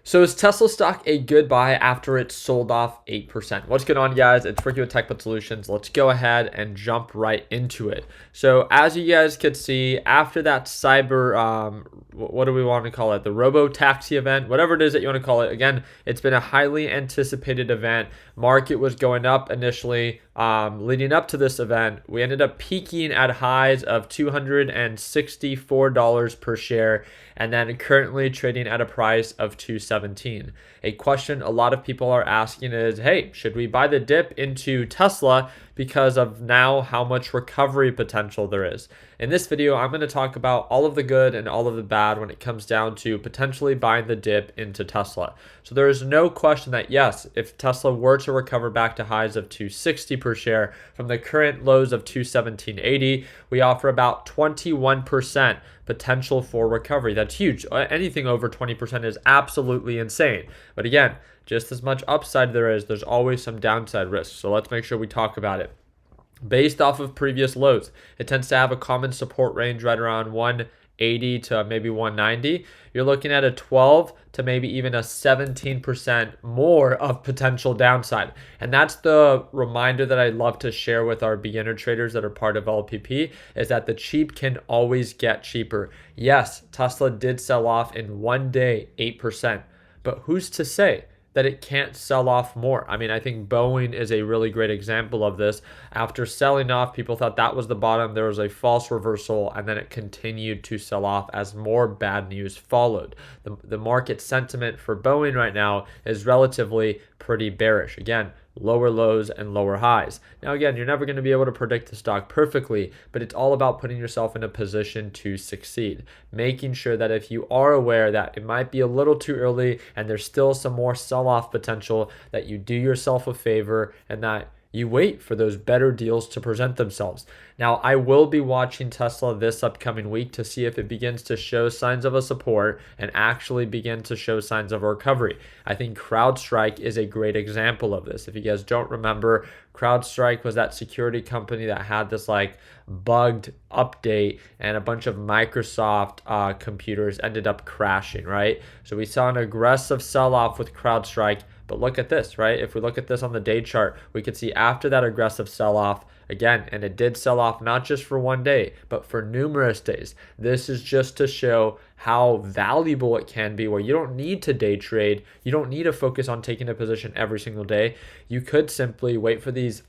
So is Tesla stock a good buy after it sold off 8%? What's going on, guys? It's Ricky with TechBud Solutions. Let's go ahead and jump right into it. So as you guys could see, after that what do we want to call it? The robotaxi event, whatever it is that you want to call it. Again, it's been a highly anticipated event. Market was going up initially. Leading up to this event, we ended up peaking at highs of $264 per share, and then currently trading at a price of $217. A question a lot of people are asking is, hey, should we buy the dip into Tesla because of now how much recovery potential there is? In this video, I'm going to talk about all of the good and all of the bad when it comes down to potentially buying the dip into Tesla. So there is no question that yes, if Tesla were to recover back to highs of 260 per share from the current lows of 217.80, we offer about 21% potential for recovery. That's huge. Anything over 20% is absolutely insane. But again, just as much upside there's always some downside risk. So let's make sure we talk about it. Based off of previous lows, it tends to have a common support range right around 180 to maybe 190. You're looking at a 12 to maybe even a 17% more of potential downside. And that's the reminder that I love to share with our beginner traders that are part of LPP, is that the cheap can always get cheaper. Yes, Tesla did sell off in one day 8%, but who's to say that it can't sell off more? I mean, I think Boeing is a really great example of this. After selling off, people thought that was the bottom. There was a false reversal, and then it continued to sell off as more bad news followed. The market sentiment for Boeing right now is relatively pretty bearish. Again, lower lows and lower highs. Now, again, you're never going to be able to predict the stock perfectly, but it's all about putting yourself in a position to succeed. Making sure that if you are aware that it might be a little too early and there's still some more sell-off potential, that you do yourself a favor and that you wait for those better deals to present themselves. Now, I will be watching Tesla this upcoming week to see if it begins to show signs of a support and actually begin to show signs of a recovery. I think CrowdStrike is a great example of this. If you guys don't remember, CrowdStrike was that security company that had this like bugged update, and a bunch of Microsoft computers ended up crashing, right? So we saw an aggressive sell-off with CrowdStrike. But look at this, right? If we look at this on the day chart, we could see after that aggressive sell-off, again, and it did sell off not just for one day, but for numerous days. This is just to show how valuable it can be, where you don't need to day trade. You don't need to focus on taking a position every single day. You could simply wait for these,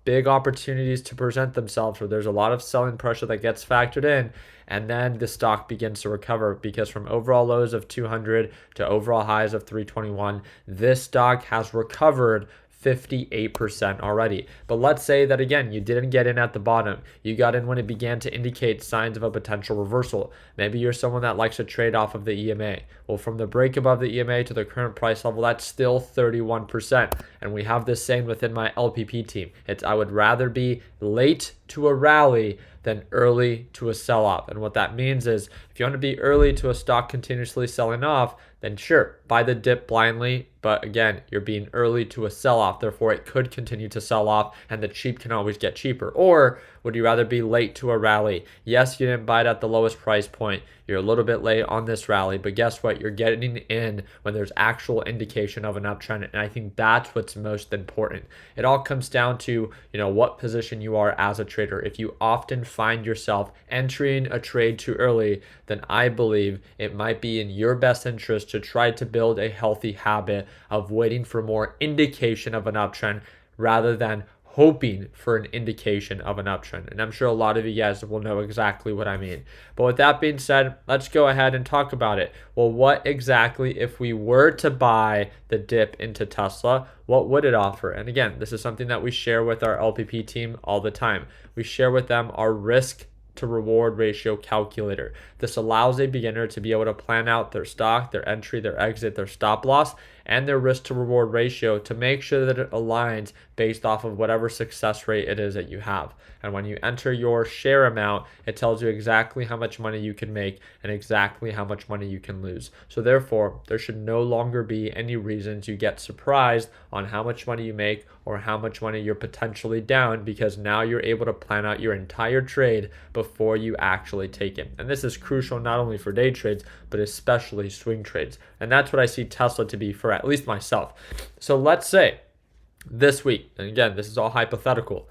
big opportunities to present themselves where there's a lot of selling pressure that gets factored in, and then the stock begins to recover, because from overall lows of 200 to overall highs of 321, this stock has recovered 58% already. But let's say that again, you didn't get in at the bottom. You got in when it began to indicate signs of a potential reversal. Maybe you're someone that likes to trade off of the EMA. Well, from the break above the EMA to the current price level, that's still 31%. And we have this saying within my LPP team. I would rather be late to a rally than early to a sell-off. And what that means is if you want to be early to a stock continuously selling off, then sure, buy the dip blindly. But again, you're being early to a sell-off. Therefore, it could continue to sell off, and the cheap can always get cheaper. Or would you rather be late to a rally? Yes, you didn't buy it at the lowest price point. You're a little bit late on this rally, but guess what? You're getting in when there's actual indication of an uptrend, and I think that's what's most important. It all comes down to, what position you are as a trader. If you often find yourself entering a trade too early, then I believe it might be in your best interest to try to build a healthy habit of waiting for more indication of an uptrend rather than hoping for an indication of an uptrend. And I'm sure a lot of you guys will know exactly what I mean. But with that being said, let's go ahead and talk about it. Well, what exactly, if we were to buy the dip into Tesla, what would it offer? And again, this is something that we share with our LPP team all the time. We share with them our risk to reward ratio calculator. This allows a beginner to be able to plan out their stock, their entry, their exit, their stop loss, and their risk to reward ratio to make sure that it aligns based off of whatever success rate it is that you have. And when you enter your share amount, it tells you exactly how much money you can make and exactly how much money you can lose. So therefore, there should no longer be any reasons you get surprised on how much money you make or how much money you're potentially down, because now you're able to plan out your entire trade before you actually take it. And this is crucial not only for day trades, but especially swing trades. And that's what I see Tesla to be for at least myself. So let's say this week, and again, this is all hypothetical,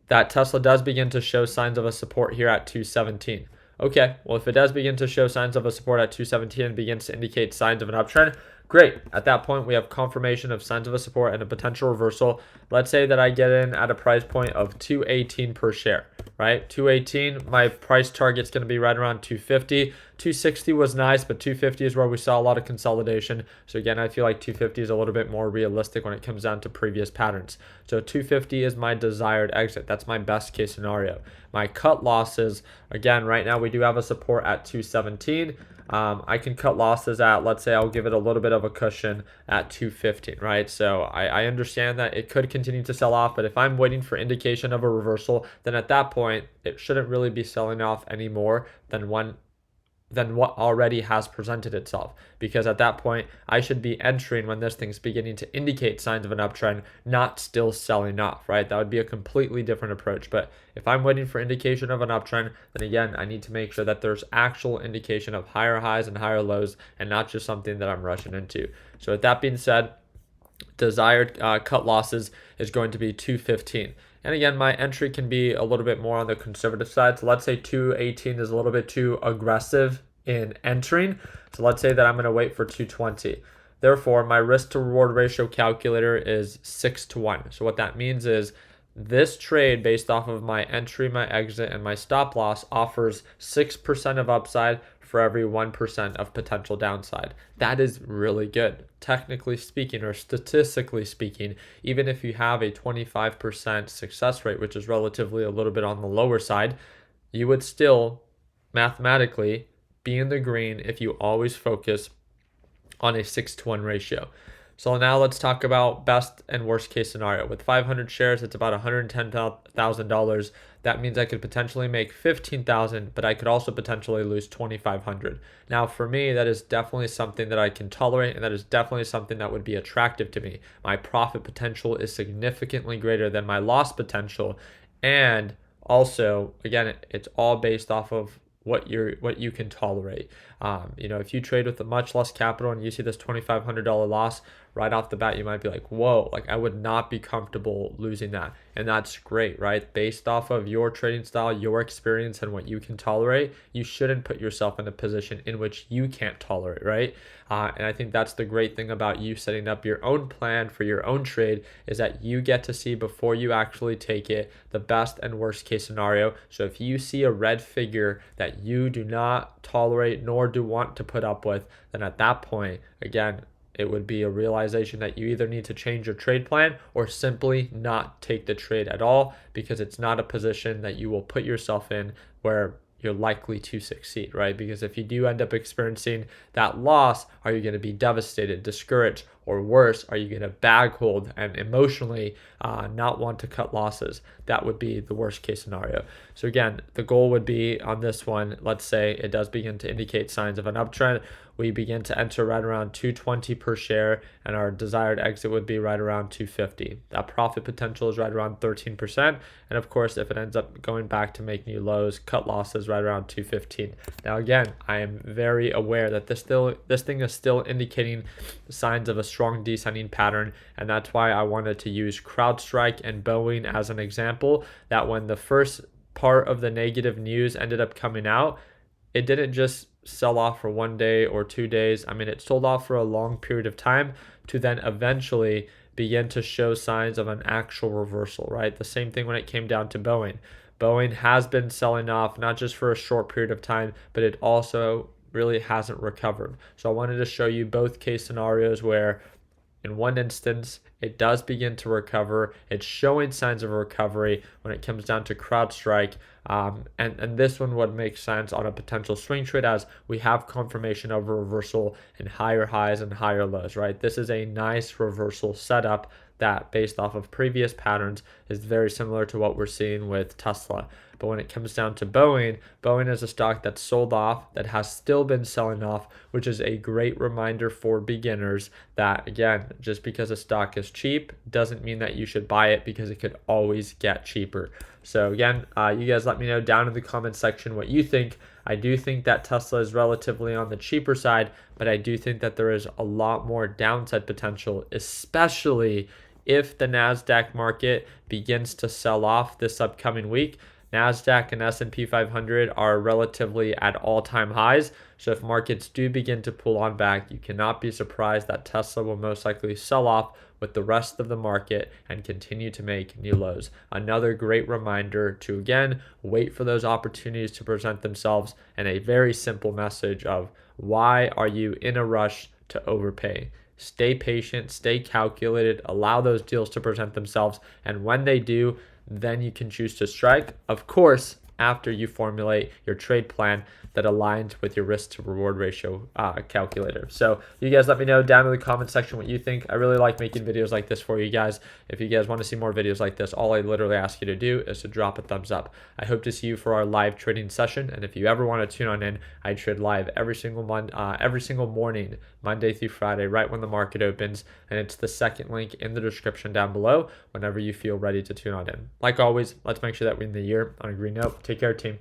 that Tesla does begin to show signs of a support here at 217. Okay, well, if it does begin to show signs of a support at 217 and begins to indicate signs of an uptrend, great. At that point, we have confirmation of signs of a support and a potential reversal. Let's say that I get in at a price point of 218 per share, right? 218, my price target's going to be right around 250. 260 was nice, but 250 is where we saw a lot of consolidation. So again, I feel like 250 is a little bit more realistic when it comes down to previous patterns. So 250 is my desired exit. That's my best case scenario. My cut losses, again, right now we do have a support at 217. I can cut losses at, let's say I'll give it a little bit of a cushion at 215, right? So I understand that it could continue to sell off, but if I'm waiting for indication of a reversal, then at that point, it shouldn't really be selling off any more than what already has presented itself, because at that point I should be entering when this thing's beginning to indicate signs of an uptrend, not still selling off, right? That would be a completely different approach. But if I'm waiting for indication of an uptrend, then again, I need to make sure that there's actual indication of higher highs and higher lows and not just something that I'm rushing into. So with that being said, desired cut losses is going to be 215. And again, my entry can be a little bit more on the conservative side. So let's say 218 is a little bit too aggressive in entering. So let's say that I'm going to wait for 220. Therefore, my risk to reward ratio calculator is 6-1. So what that means is this trade, based off of my entry, my exit, and my stop loss, offers 6% of upside for every 1% of potential downside. That is really good. Technically speaking, or statistically speaking, even if you have a 25% success rate, which is relatively a little bit on the lower side, you would still mathematically be in the green if you always focus on a 6-1 ratio. So now let's talk about best and worst case scenario. With 500 shares, it's about $110,000. That means I could potentially make $15,000, but I could also potentially lose $2,500. Now, for me, that is definitely something that I can tolerate, and that is definitely something that would be attractive to me. My profit potential is significantly greater than my loss potential, and also, again, it's all based off of what you can tolerate. If you trade with a much less capital and you see this $2,500 loss right off the bat, you might be like, whoa, like I would not be comfortable losing that. And that's great, right? Based off of your trading style, your experience, and what you can tolerate, you shouldn't put yourself in a position in which you can't tolerate, right? And I think that's the great thing about you setting up your own plan for your own trade, is that you get to see before you actually take it the best and worst case scenario. So if you see a red figure that you do not tolerate nor do want to put up with, then at that point, again, it would be a realization that you either need to change your trade plan or simply not take the trade at all, because it's not a position that you will put yourself in where you're likely to succeed, right? Because if you do end up experiencing that loss, are you going to be devastated, discouraged, or worse, are you going to bag hold and emotionally not want to cut losses? That would be the worst case scenario. So again, the goal would be on this one, let's say it does begin to indicate signs of an uptrend. We begin to enter right around 220 per share, and our desired exit would be right around 250. That profit potential is right around 13%. And of course, if it ends up going back to make new lows, cut losses right around 215. Now, again, I am very aware that this thing is still indicating signs of a strong descending pattern, and that's why I wanted to use CrowdStrike and Boeing as an example, that when the first part of the negative news ended up coming out, it didn't just sell off for 1 day or 2 days. I mean, it sold off for a long period of time to then eventually begin to show signs of an actual reversal, right? The same thing when it came down to Boeing. Boeing has been selling off not just for a short period of time, but it also really hasn't recovered. So I wanted to show you both case scenarios where In one instance, it does begin to recover. It's showing signs of recovery when it comes down to CrowdStrike. And this one would make sense on a potential swing trade as we have confirmation of a reversal in higher highs and higher lows, right? This is a nice reversal setup that, based off of previous patterns, is very similar to what we're seeing with Tesla. But when it comes down to Boeing, Boeing is a stock that's sold off, that has still been selling off, which is a great reminder for beginners that, again, just because a stock is cheap doesn't mean that you should buy it, because it could always get cheaper. So again, you guys let me know down in the comment section what you think. I do think that Tesla is relatively on the cheaper side, but I do think that there is a lot more downside potential, especially if the NASDAQ market begins to sell off this upcoming week. NASDAQ and S&P 500 are relatively at all-time highs. So if markets do begin to pull on back, you cannot be surprised that Tesla will most likely sell off with the rest of the market and continue to make new lows. Another great reminder to, again, wait for those opportunities to present themselves, and a very simple message of why are you in a rush to overpay? Stay patient, stay calculated, allow those deals to present themselves, and when they do, then you can choose to strike. Of course, after you formulate your trade plan that aligns with your risk to reward ratio calculator. So you guys let me know down in the comment section what you think. I really like making videos like this for you guys. If you guys want to see more videos like this, all I literally ask you to do is to drop a thumbs up. I hope to see you for our live trading session. And if you ever want to tune on in, I trade live every single morning, Monday through Friday, right when the market opens. And it's the second link in the description down below whenever you feel ready to tune on in. Like always, let's make sure that we end the year on a green note. Take care, team.